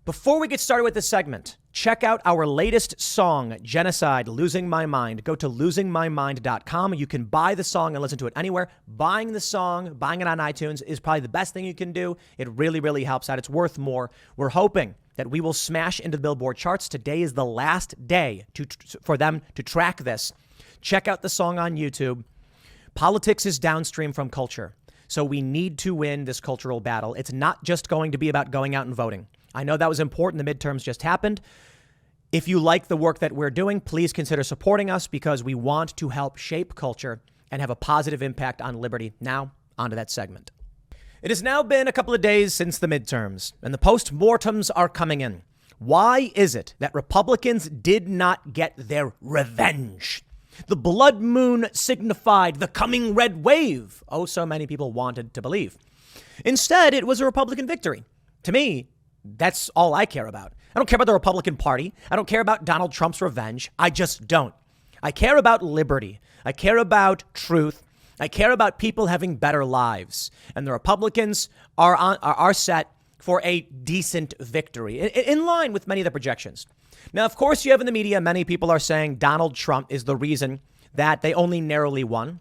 Before we get started with this segment, check out our latest song, Genocide, Losing My Mind. Go to losingmymind.com. You can buy the song and listen to it anywhere. Buying the song, buying it on iTunes is probably the best thing you can do. It really, really helps out. It's worth more. We're hoping that we will smash into the Billboard charts. Today is the last day for them to track this. Check out the song on YouTube. Politics is downstream from culture, so we need to win this cultural battle. It's not just going to be about going out and voting. I know that was important. The midterms just happened. If you like the work that we're doing, please consider supporting us because we want to help shape culture and have a positive impact on liberty. Now, onto that segment. It has now been a couple of days since the midterms, and the post-mortems are coming in. Why is it that Republicans did not get their revenge? The blood moon signified the coming red wave. Oh, so many people wanted to believe. Instead, it was a Republican victory. To me, that's all I care about. I don't care about the Republican Party. I don't care about Donald Trump's revenge. I just don't. I care about liberty. I care about truth. I care about people having better lives. And the Republicans are set for a decent victory, in line with many of the projections. Now, of course, you have in the media, many people are saying Donald Trump is the reason that they only narrowly won.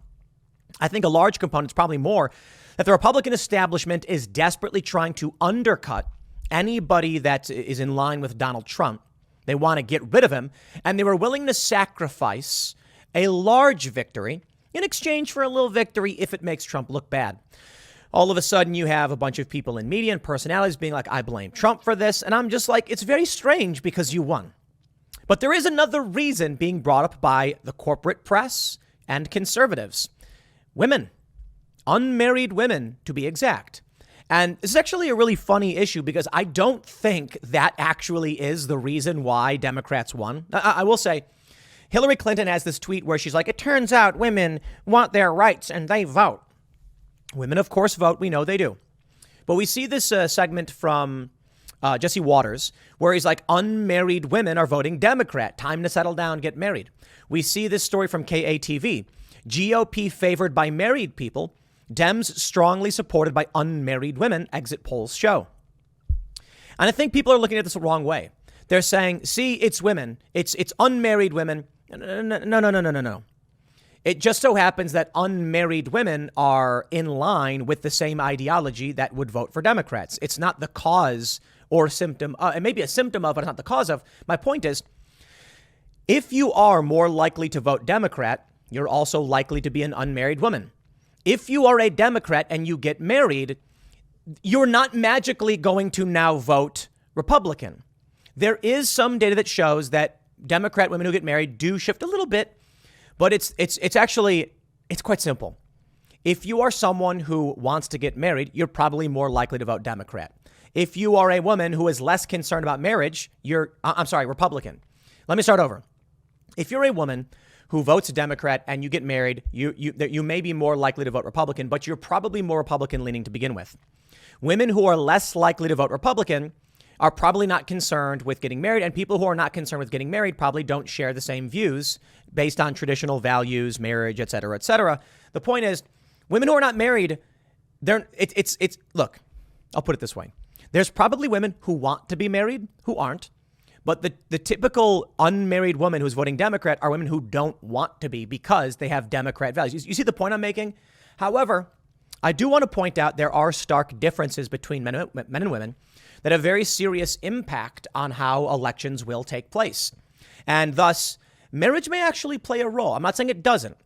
I think a large component is probably more that the Republican establishment is desperately trying to undercut anybody that is in line with Donald Trump. They want to get rid of him, and they were willing to sacrifice a large victory in exchange for a little victory if it makes Trump look bad. All of a sudden, you have a bunch of people in media and personalities being like, I blame Trump for this. And I'm just like, it's very strange because you won. But there is another reason being brought up by the corporate press and conservatives. Women, unmarried women, to be exact. And this is actually a really funny issue because I don't think that actually is the reason why Democrats won. I will say Hillary Clinton has this tweet where she's like, it turns out women want their rights and they vote. Women, of course, vote. We know they do. But we see this segment from Jesse Waters where he's like, unmarried women are voting Democrat. Time to settle down, get married. We see this story from KATV. GOP favored by married people. Dems strongly supported by unmarried women, exit polls show. And I think people are looking at this the wrong way. They're saying, see, it's women. It's unmarried women. No. It just so happens that unmarried women are in line with the same ideology that would vote for Democrats. It's not the cause or symptom. It may be a symptom of, but it's not the cause of. My point is, if you are more likely to vote Democrat, you're also likely to be an unmarried woman. If you are a Democrat and you get married, you're not magically going to now vote Republican. There is some data that shows that Democrat women who get married do shift a little bit, but it's quite simple. If you are someone who wants to get married, you're probably more likely to vote Democrat. If you are a woman who is less concerned about marriage, Republican. Let me start over. If you're a woman who votes Democrat and you get married, you may be more likely to vote Republican, but you're probably more Republican leaning to begin with. Women who are less likely to vote Republican are probably not concerned with getting married, and people who are not concerned with getting married probably don't share the same views based on traditional values, marriage, et cetera, et cetera. The point is, women who are not married, look, I'll put it this way. There's probably women who want to be married who aren't. But the typical unmarried woman who's voting Democrat are women who don't want to be because they have Democrat values. You see the point I'm making? However, I do want to point out there are stark differences between men and women that have very serious impact on how elections will take place. And thus, marriage may actually play a role. I'm not saying it doesn't.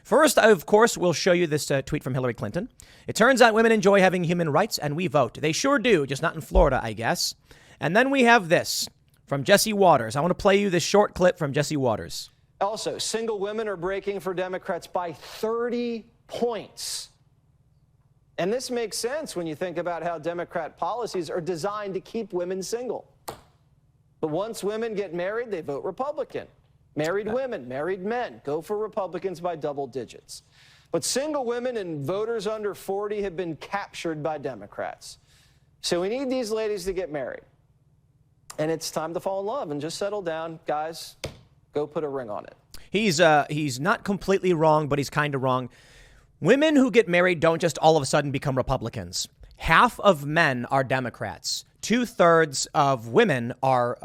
First, I, of course, will show you this tweet from Hillary Clinton. It turns out women enjoy having human rights and we vote. They sure do, just not in Florida, I guess. And then we have this from Jesse Waters. I want to play you this short clip from Jesse Waters. Also, single women are breaking for Democrats by 30 points. And this makes sense when you think about how Democrat policies are designed to keep women single. But once women get married, they vote Republican. Married women, married men go for Republicans by double digits. But single women and voters under 40 have been captured by Democrats. So we need these ladies to get married. And it's time to fall in love and just settle down. Guys, go put a ring on it. He's not completely wrong, but he's kind of wrong. Women who get married don't just all of a sudden become Republicans. Half of men are Democrats. 2/3 of women are,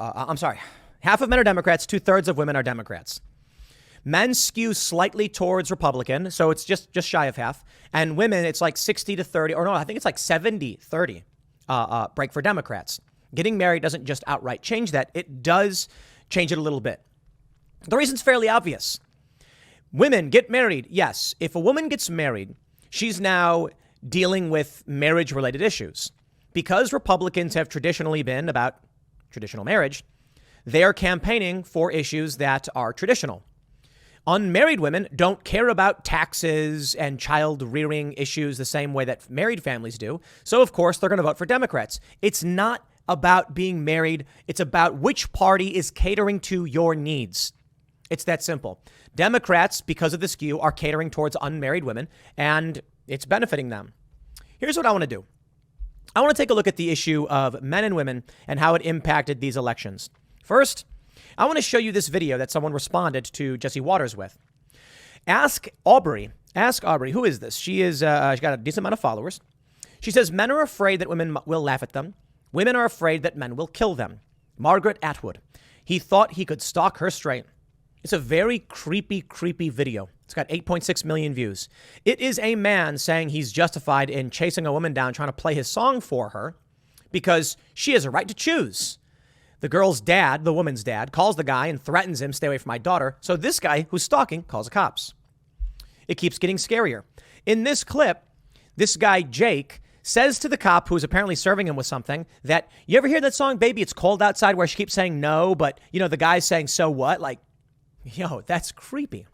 half of men are Democrats, 2/3 of women are Democrats. Men skew slightly towards Republican, so it's just shy of half. And women, it's like 60 to 30, or no, I think it's like 70-30 break for Democrats. Getting married doesn't just outright change that. It does change it a little bit. The reason's fairly obvious. Women get married. Yes, if a woman gets married, she's now dealing with marriage-related issues. Because Republicans have traditionally been about traditional marriage, they are campaigning for issues that are traditional. Unmarried women don't care about taxes and child rearing issues the same way that married families do. So, of course, they're going to vote for Democrats. It's not about being married. It's about which party is catering to your needs. It's that simple. Democrats, because of the skew, are catering towards unmarried women, and it's benefiting them. Here's what I want to do. I want to take a look at the issue of men and women and how it impacted these elections. First, I want to show you this video that someone responded to Jesse Waters with. Ask Aubrey, who is this? She's got a decent amount of followers. She says, men are afraid that women will laugh at them. Women are afraid that men will kill them. Margaret Atwood. He thought he could stalk her straight. It's a very creepy video. It's got 8.6 million views. It is a man saying he's justified in chasing a woman down, trying to play his song for her because she has a right to choose. The girl's dad, the woman's dad, calls the guy and threatens him, stay away from my daughter. So this guy who's stalking calls the cops. It keeps getting scarier. In this clip, this guy, Jake, says to the cop who's apparently serving him with something that, you ever hear that song, Baby, It's Cold Outside, where she keeps saying no, but, you know, the guy's saying, so what? Like, yo, that's creepy.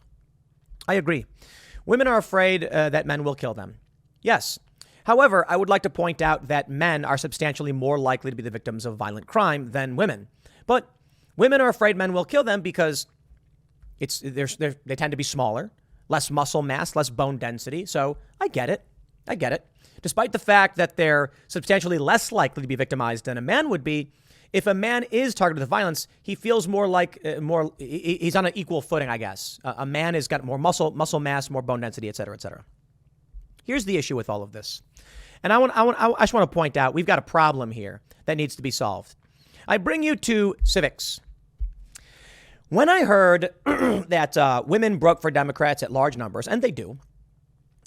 I agree. Women are afraid that men will kill them. Yes. However, I would like to point out that men are substantially more likely to be the victims of violent crime than women. But women are afraid men will kill them because they tend to be smaller, less muscle mass, less bone density. So I get it. Despite the fact that they're substantially less likely to be victimized than a man would be, if a man is targeted with violence, he feels more like he's on an equal footing, I guess. A man has got more muscle mass, more bone density, et cetera, et cetera. Here's the issue with all of this. And I just want to point out, we've got a problem here that needs to be solved. I bring you to civics. When I heard that women broke for Democrats at large numbers, and they do,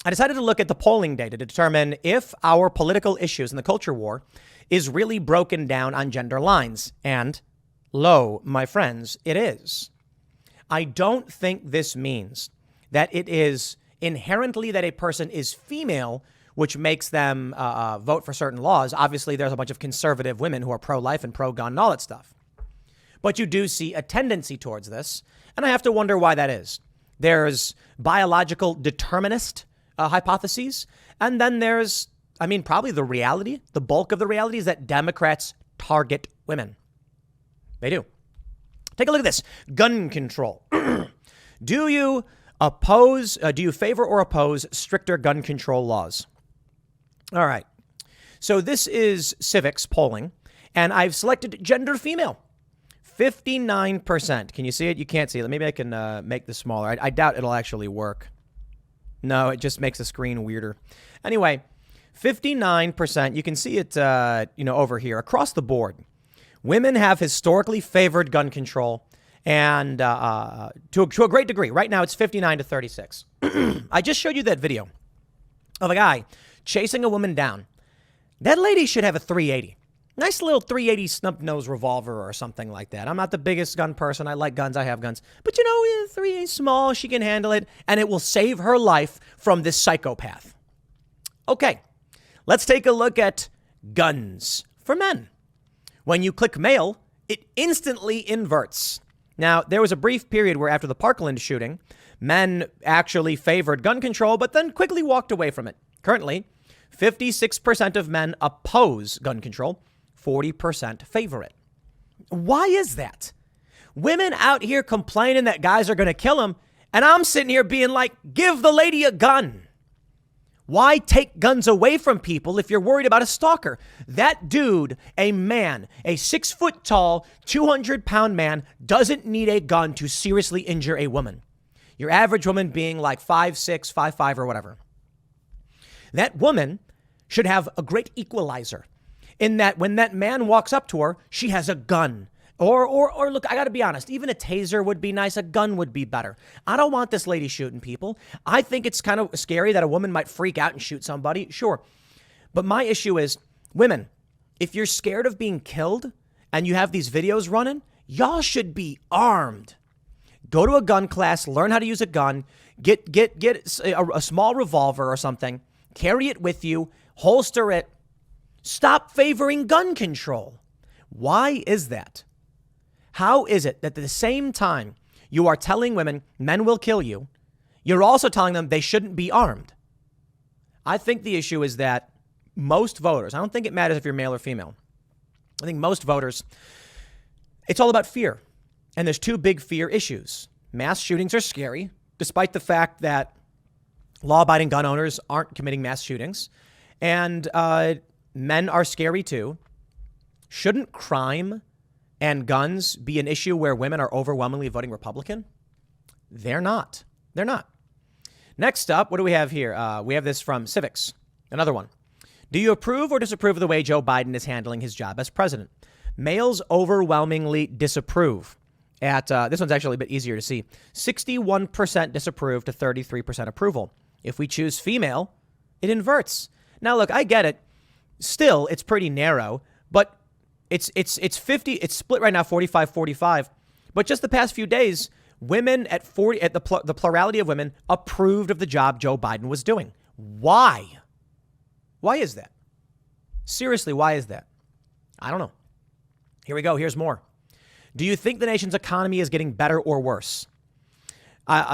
I decided to look at the polling data to determine if our political issues in the culture war is really broken down on gender lines. And lo, my friends, it is. I don't think this means that it is inherently that a person is female, which makes them vote for certain laws. Obviously, there's a bunch of conservative women who are pro-life and pro-gun and all that stuff. But you do see a tendency towards this, and I have to wonder why that is. There's biological determinist hypotheses, and then there's, probably the reality, the bulk of the reality is that Democrats target women. They do. Take a look at this. Gun control. Do you favor or oppose stricter gun control laws? All right. So this is civics polling, and I've selected gender female. 59%. Can you see it? You can't see it. Maybe I can make this smaller. I doubt it'll actually work. No, it just makes the screen weirder. Anyway, 59%. You can see it, over here across the board. Women have historically favored gun control, and to a great degree. Right now, it's 59 to 36. I just showed you that video of a guy chasing a woman down. That lady should have a 380. Nice little 380 snub nose revolver or something like that. I'm not the biggest gun person. I like guns. I have guns. But 380 small. She can handle it. And it will save her life from this psychopath. Okay, let's take a look at guns for men. When you click male, it instantly inverts. Now, there was a brief period where after the Parkland shooting, men actually favored gun control, but then quickly walked away from it. Currently, 56% of men oppose gun control, 40% favor it. Why is that? Women out here complaining that guys are going to kill them, and I'm sitting here being like, give the lady a gun. Why take guns away from people if you're worried about a stalker? That dude, a man, a 6 foot tall, 200-pound man, doesn't need a gun to seriously injure a woman. Your average woman being like 5'6", 5'5", or whatever. That woman should have a great equalizer. in that when that man walks up to her, she has a gun. Or look, I got to be honest, even a taser would be nice. A gun would be better. I don't want this lady shooting people. I think it's kind of scary that a woman might freak out and shoot somebody. Sure. But my issue is, women, if you're scared of being killed and you have these videos running, y'all should be armed. Go to a gun class, learn how to use a gun, get a small revolver or something, carry it with you, holster it. Stop favoring gun control. Why is that? How is it that at the same time you are telling women men will kill you, you're also telling them they shouldn't be armed? I think the issue is that most voters, I don't think it matters if you're male or female. I think most voters, it's all about fear. And there's two big fear issues. Mass shootings are scary, despite the fact that law-abiding gun owners aren't committing mass shootings. And men are scary too. Shouldn't crime and guns be an issue where women are overwhelmingly voting Republican? They're not. They're not. Next up, what do we have here? We have this from Civics, another one. Do you approve or disapprove of the way Joe Biden is handling his job as president? Males overwhelmingly disapprove. This one's actually a bit easier to see. 61% disapprove to 33% approval. If we choose female, it inverts. Now, look, I get it. Still, it's pretty narrow, but it's 50. It's split right now, 45-45. But just the past few days, women at the plurality of women approved of the job Joe Biden was doing. Why? Why is that? Seriously, why is that? I don't know. Here we go. Here's more. Do you think the nation's economy is getting better or worse?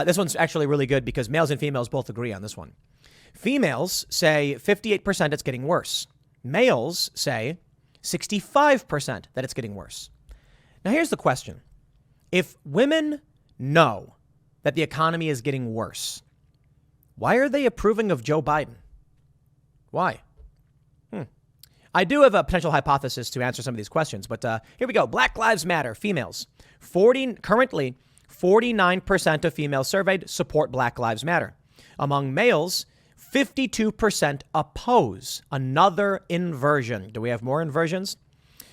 This one's actually really good because males and females both agree on this one. Females say 58% it's getting worse. Males say 65% that it's getting worse. Now, here's the question. If women know that the economy is getting worse, why are they approving of Joe Biden? Why? I do have a potential hypothesis to answer some of these questions, but here we go. Black Lives Matter, females. Currently, 49% of females surveyed support Black Lives Matter. Among males, 52% oppose. Another inversion. Do we have more inversions?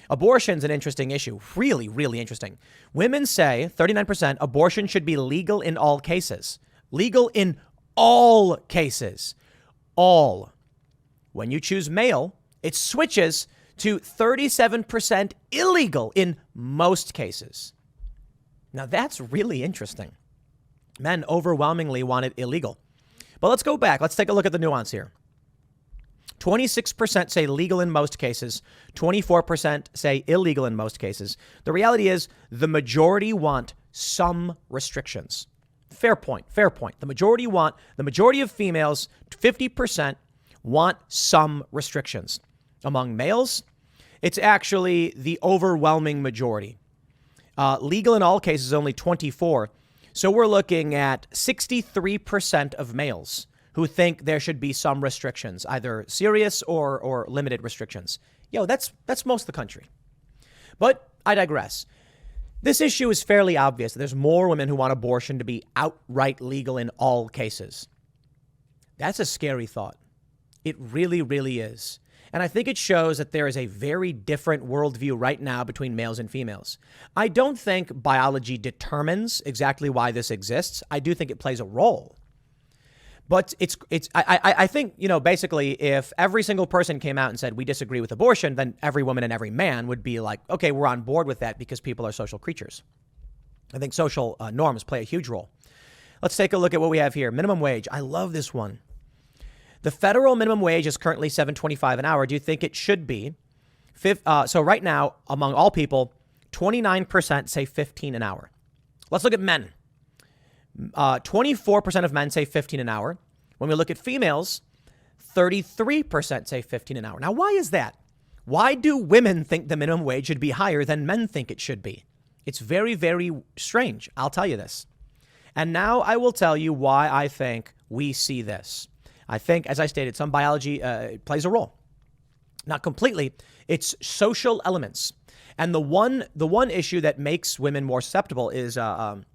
Abortion's an interesting issue. Really, really interesting. Women say, 39%, abortion should be legal in all cases. Legal in all cases. All. When you choose male, it switches to 37% illegal in most cases. Now, that's really interesting. Men overwhelmingly want it illegal. But let's go back. Let's take a look at the nuance here. 26% say legal in most cases. 24% say illegal in most cases. The reality is the majority want some restrictions. Fair point. Fair point. The majority of females, 50%, want some restrictions. Among males, it's actually the overwhelming majority. Legal in all cases, only 24. So we're looking at 63% of males who think there should be some restrictions, either serious or limited restrictions. That's most of the country. But I digress. This issue is fairly obvious. There's more women who want abortion to be outright legal in all cases. That's a scary thought. It really, really is. And I think it shows that there is a very different worldview right now between males and females. I don't think biology determines exactly why this exists. I do think it plays a role. But I think, basically, if every single person came out and said we disagree with abortion, then every woman and every man would be like, okay, we're on board with that because people are social creatures. I think social norms play a huge role. Let's take a look at what we have here. Minimum wage. I love this one. The federal minimum wage is currently $7.25 an hour. Do you think it should be? So right now, among all people, 29% say $15 an hour. Let's look at men. 24% of men say $15 an hour. When we look at females, 33% say $15 an hour. Now, why is that? Why do women think the minimum wage should be higher than men think it should be? It's very, very strange. I'll tell you this. And now I will tell you why I think we see this. I think, as I stated, some biology plays a role. Not completely. It's social elements. And the one issue that makes women more susceptible is, actually,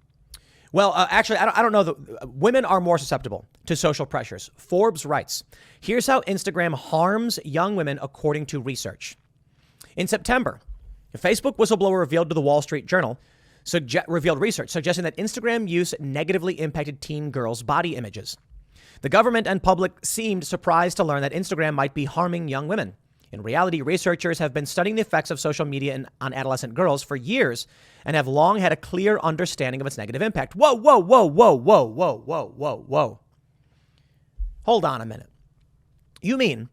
I don't know. Women are more susceptible to social pressures. Forbes writes, here's how Instagram harms young women according to research. In September, a Facebook whistleblower revealed to the Wall Street Journal revealed research suggesting that Instagram use negatively impacted teen girls' body images. The government and public seemed surprised to learn that Instagram might be harming young women. In reality, researchers have been studying the effects of social media on adolescent girls for years and have long had a clear understanding of its negative impact. Whoa, whoa, whoa, whoa, whoa, whoa, whoa, whoa, whoa. Hold on a minute. You mean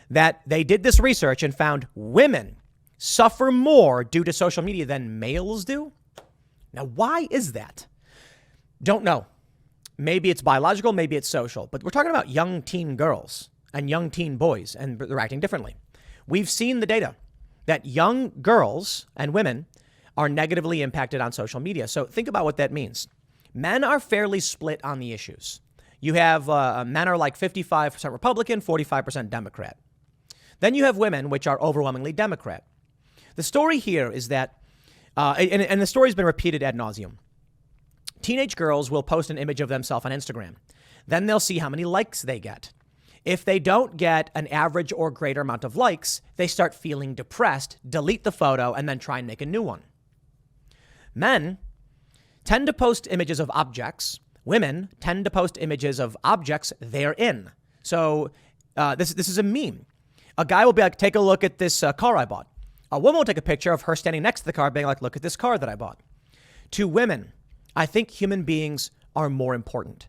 that they did this research and found women suffer more due to social media than males do? Now, why is that? Don't know. Maybe it's biological, maybe it's social, but we're talking about young teen girls and young teen boys, and they're acting differently. We've seen the data that young girls and women are negatively impacted on social media. So think about what that means. Men are fairly split on the issues. You have men are like 55% Republican, 45% Democrat. Then you have women, which are overwhelmingly Democrat. The story here is that, and the story's been repeated ad nauseum. Teenage girls will post an image of themselves on Instagram. Then they'll see how many likes they get. If they don't get an average or greater amount of likes, they start feeling depressed, delete the photo, and then try and make a new one. Men tend to post images of objects. Women tend to post images of objects they're in. So this is a meme. A guy will be like, take a look at this car I bought. A woman will take a picture of her standing next to the car being like, look at this car that I bought. To women, I think human beings are more important.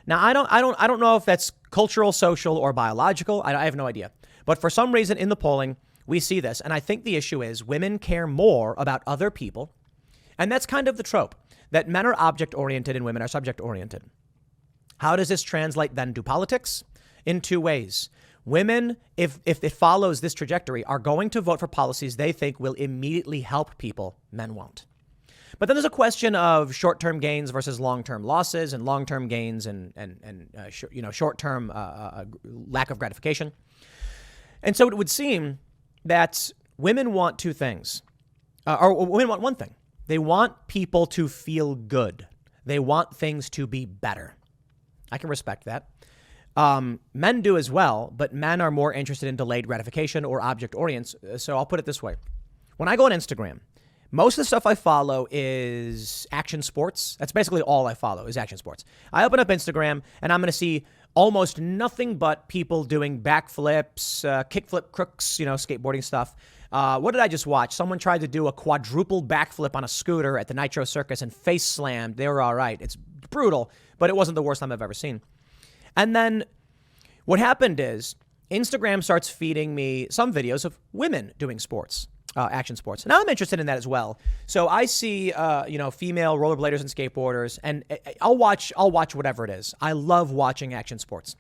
Now, I don't know if that's cultural, social, or biological. I have no idea. But for some reason in the polling, we see this. And I think the issue is women care more about other people. And that's kind of the trope, that men are object-oriented and women are subject-oriented. How does this translate then to politics? In two ways. Women, if it follows this trajectory, are going to vote for policies they think will immediately help people. Men won't. But then there's a question of short-term gains versus long-term losses, and long-term gains and short-term lack of gratification. And so it would seem that women want two things, or women want one thing. They want people to feel good. They want things to be better. I can respect that. Men do as well, but men are more interested in delayed gratification or object orients. So I'll put it this way. When I go on Instagram, most of the stuff I follow is action sports. That's basically all I follow is action sports. I open up Instagram and I'm going to see almost nothing but people doing backflips, kickflip crooks, skateboarding stuff. What did I just watch? Someone tried to do a quadruple backflip on a scooter at the Nitro Circus and face slammed. They were all right. It's brutal, but it wasn't the worst time I've ever seen. And then what happened is Instagram starts feeding me some videos of women doing sports. Action sports. Now I'm interested in that as well. So I see, female rollerbladers and skateboarders, and I'll watch whatever it is. I love watching action sports.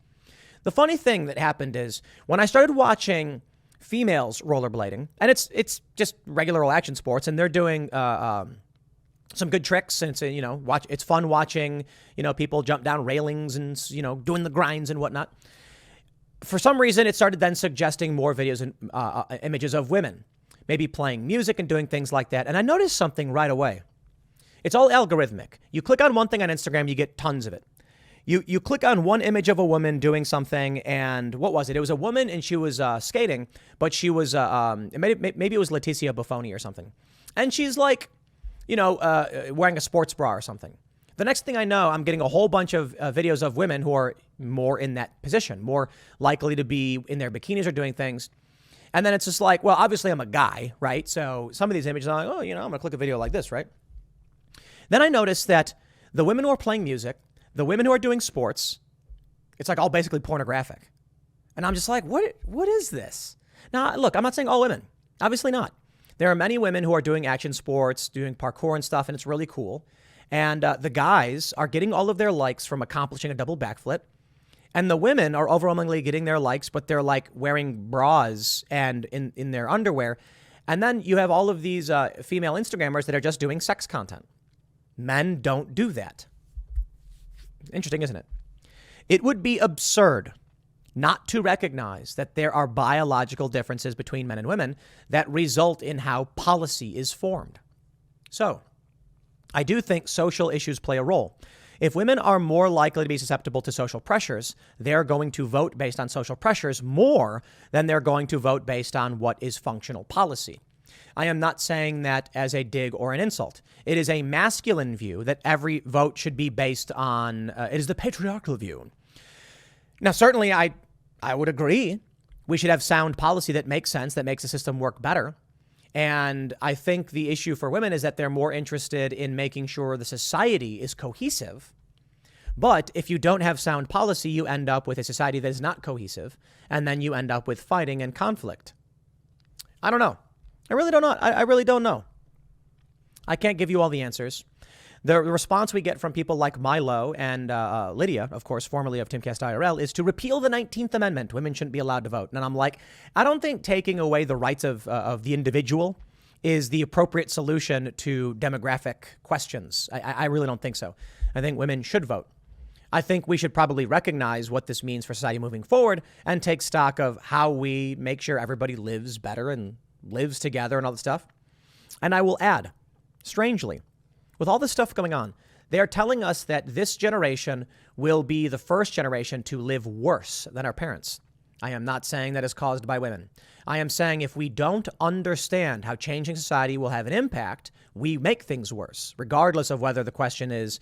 The funny thing that happened is when I started watching females rollerblading, and it's just regular old action sports, and they're doing some good tricks, and it's fun watching people jump down railings and doing the grinds and whatnot. For some reason, it started then suggesting more videos and images of women. Maybe playing music and doing things like that. And I noticed something right away. It's all algorithmic. You click on one thing on Instagram, you get tons of it. You click on one image of a woman doing something, and what was it? It was a woman, and she was skating, but she was, maybe it was Leticia Buffoni or something. And she's like, wearing a sports bra or something. The next thing I know, I'm getting a whole bunch of videos of women who are more in that position, more likely to be in their bikinis or doing things. And then it's just like, well, obviously I'm a guy, right? So some of these images, I'm like, I'm going to click a video like this, right? Then I noticed that the women who are playing music, the women who are doing sports, it's like all basically pornographic. And I'm just like, what is this? Now, look, I'm not saying all women. Obviously not. There are many women who are doing action sports, doing parkour and stuff, and it's really cool. And the guys are getting all of their likes from accomplishing a double backflip. And the women are overwhelmingly getting their likes, but they're like wearing bras and in their underwear. And then you have all of these female Instagrammers that are just doing sex content. Men don't do that. Interesting, isn't it? It would be absurd not to recognize that there are biological differences between men and women that result in how policy is formed. So I do think social issues play a role. If women are more likely to be susceptible to social pressures, they're going to vote based on social pressures more than they're going to vote based on what is functional policy. I am not saying that as a dig or an insult. It is a masculine view that every vote should be based on, it is the patriarchal view. Now, certainly I would agree we should have sound policy that makes sense, that makes the system work better. And I think the issue for women is that they're more interested in making sure the society is cohesive. But if you don't have sound policy, you end up with a society that is not cohesive, and then you end up with fighting and conflict. I don't know. I really don't know. I really don't know. I can't give you all the answers. The response we get from people like Milo and Lydia, of course, formerly of Timcast IRL, is to repeal the 19th Amendment. Women shouldn't be allowed to vote. And I'm like, I don't think taking away the rights of the individual is the appropriate solution to demographic questions. I really don't think so. I think women should vote. I think we should probably recognize what this means for society moving forward and take stock of how we make sure everybody lives better and lives together and all that stuff. And I will add, strangely, with all this stuff going on, they are telling us that this generation will be the first generation to live worse than our parents. I am not saying that is caused by women. I am saying if we don't understand how changing society will have an impact, we make things worse, regardless of whether the question is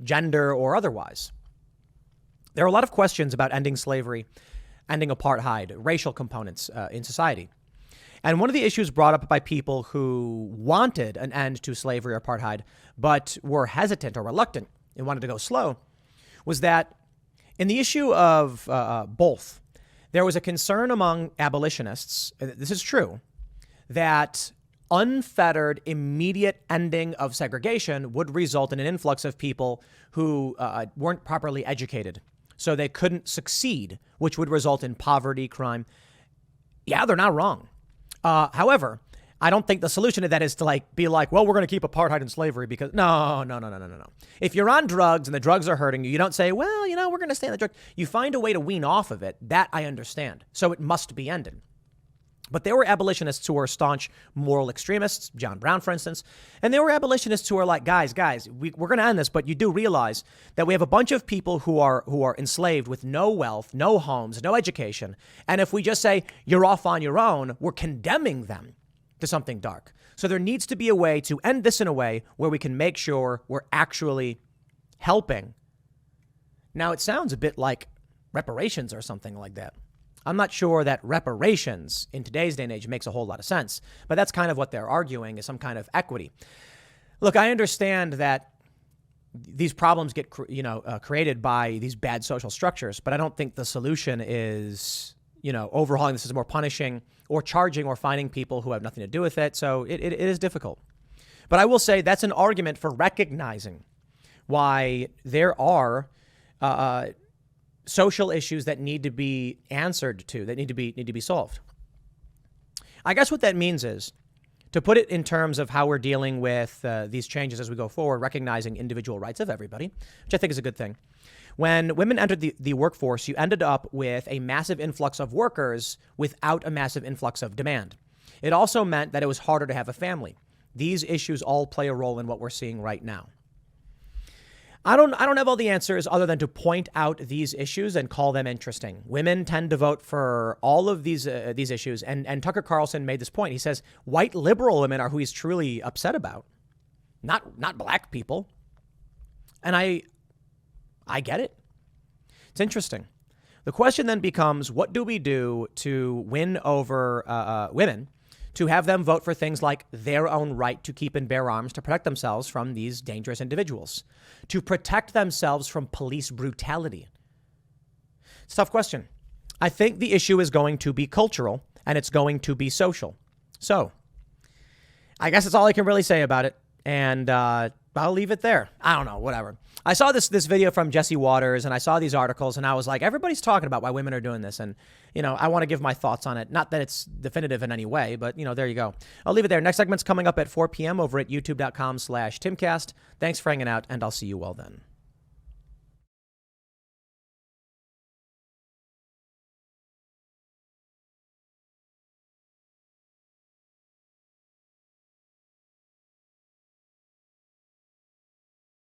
gender or otherwise. There are a lot of questions about ending slavery, ending apartheid, racial components in society. And one of the issues brought up by people who wanted an end to slavery or apartheid, but were hesitant or reluctant and wanted to go slow, was that in the issue of both, there was a concern among abolitionists, this is true, that unfettered, immediate ending of segregation would result in an influx of people who weren't properly educated. So they couldn't succeed, which would result in poverty, crime. Yeah, they're not wrong. However, I don't think the solution to that is to be like, well, we're going to keep apartheid and slavery because no. If you're on drugs and the drugs are hurting you, you don't say, well, we're going to stay on the drug. You find a way to wean off of it. That I understand. So it must be ended. But there were abolitionists who were staunch moral extremists, John Brown, for instance. And there were abolitionists who are like, guys, we're going to end this. But you do realize that we have a bunch of people who are enslaved with no wealth, no homes, no education. And if we just say you're off on your own, we're condemning them to something dark. So there needs to be a way to end this in a way where we can make sure we're actually helping. Now, it sounds a bit like reparations or something like that. I'm not sure that reparations in today's day and age makes a whole lot of sense, but that's kind of what they're arguing is some kind of equity. Look, I understand that these problems get created by these bad social structures, but I don't think the solution is overhauling the system or punishing or charging or fining people who have nothing to do with it. So it is difficult. But I will say that's an argument for recognizing why there are social issues that need to be answered to, that need to be solved. I guess what that means is, to put it in terms of how we're dealing with these changes as we go forward, recognizing individual rights of everybody, which I think is a good thing. When women entered the workforce, you ended up with a massive influx of workers without a massive influx of demand. It also meant that it was harder to have a family. These issues all play a role in what we're seeing right now. I don't have all the answers other than to point out these issues and call them interesting. Women tend to vote for all of these issues. And Tucker Carlson made this point. He says white liberal women are who he's truly upset about, not black people. And I get it. It's interesting. The question then becomes, what do we do to win over women, to have them vote for things like their own right to keep and bear arms to protect themselves from these dangerous individuals, to protect themselves from police brutality? It's a tough question. I think the issue is going to be cultural and it's going to be social. So I guess that's all I can really say about it. And I'll leave it there. I don't know, whatever. I saw this video from Jesse Waters and I saw these articles and I was like, everybody's talking about why women are doing this. And, I want to give my thoughts on it. Not that it's definitive in any way, but, there you go. I'll leave it there. Next segment's coming up at 4 p.m. over at youtube.com/Timcast. Thanks for hanging out and I'll see you all then.